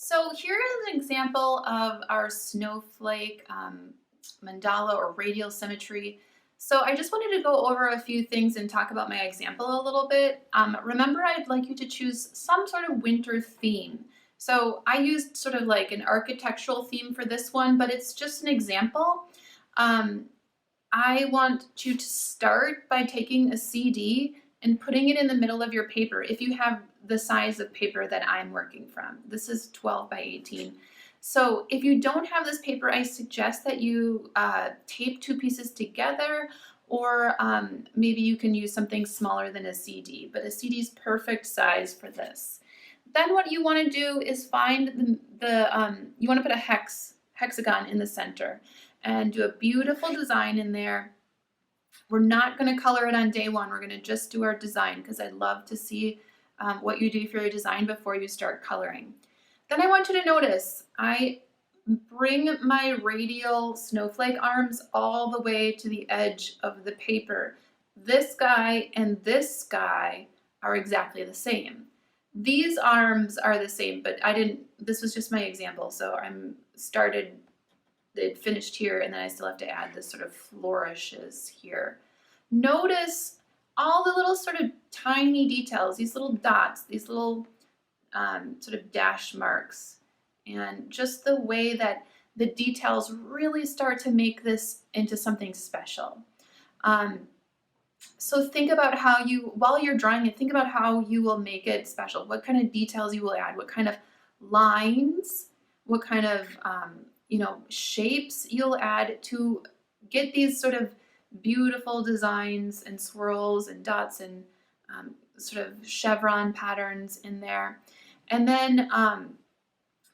So here is an example of our snowflake mandala or radial symmetry. So I just wanted to go over a few things and talk about my example a little bit. Remember, I'd like you to choose some sort of winter theme. So I used sort of like an architectural theme for this one, but it's just an example. Um, I want you to start by taking a CD and putting it in the middle of your paper if you have the size of paper that I'm working from. This is 12 by 18. So if you don't have this paper, I suggest that you tape two pieces together, or maybe you can use something smaller than a CD, but a CD is perfect size for this. Then what you want to do is find you want to put a hexagon in the center and do a beautiful design in there. We're not going to color it on day one. We're going to just do our design because I'd love to see what you do for your design before you start coloring. Then I want you to notice I bring my radial snowflake arms all the way to the edge of the paper. This guy and this guy are exactly the same. These arms are the same, but this was just my example, so it finished here, and then I still have to add this sort of flourishes here. Notice all the little sort of tiny details, these little dots, these little sort of dash marks, and just the way that the details really start to make this into something special. So think about while you're drawing it, think about how you will make it special, what kind of details you will add, what kind of lines, what kind of shapes you'll add to get these sort of beautiful designs and swirls and dots and sort of chevron patterns in there. And then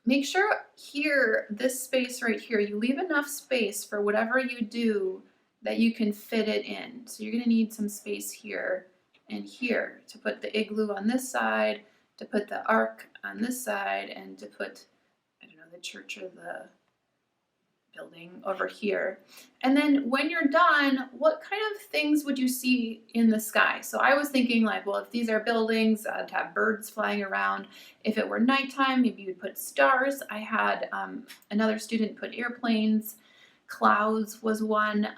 make sure here, this space right here, you leave enough space for whatever you do that you can fit it in. So you're going to need some space here and here to put the igloo on this side, to put the ark on this side, and to put, I don't know, the church or the building over here. And then when you're done, what kind of things would you see in the sky? So I was thinking like, well, if these are buildings, I'd have birds flying around. If it were nighttime, maybe you'd put stars. I had another student put airplanes. Clouds was one.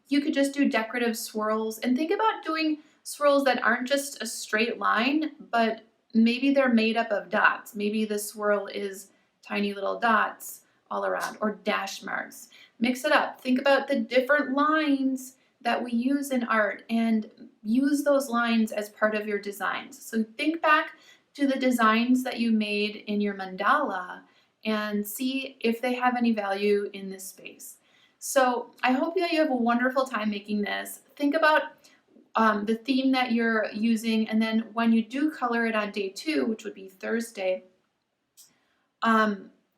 You could just do decorative swirls, and think about doing swirls that aren't just a straight line, but maybe they're made up of dots. Maybe the swirl is tiny little dots all around, or dash marks. Mix it up. Think about the different lines that we use in art and use those lines as part of your designs. So think back to the designs that you made in your mandala and see if they have any value in this space. So I hope that you have a wonderful time making this. Think about the theme that you're using, and then when you do color it on day 2, which would be Thursday,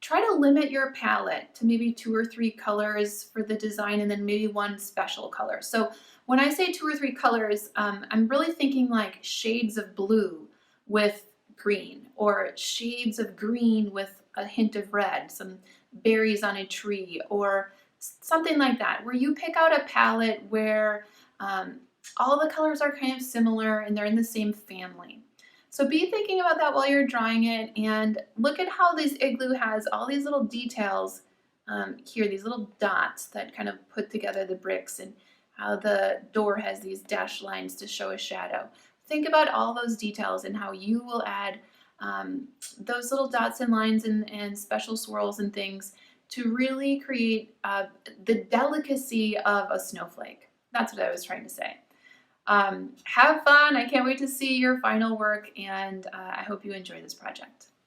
try to limit your palette to maybe 2 or 3 colors for the design, and then maybe one special color. So when I say 2 or 3 colors, I'm really thinking like shades of blue with green, or shades of green with a hint of red, some berries on a tree, or something like that, where you pick out a palette where all the colors are kind of similar and they're in the same family. So be thinking about that while you're drawing it, and look at how this igloo has all these little details here, these little dots that kind of put together the bricks, and how the door has these dashed lines to show a shadow. Think about all those details and how you will add those little dots and lines and special swirls and things to really create the delicacy of a snowflake. That's what I was trying to say. Have fun. I can't wait to see your final work, and I hope you enjoy this project.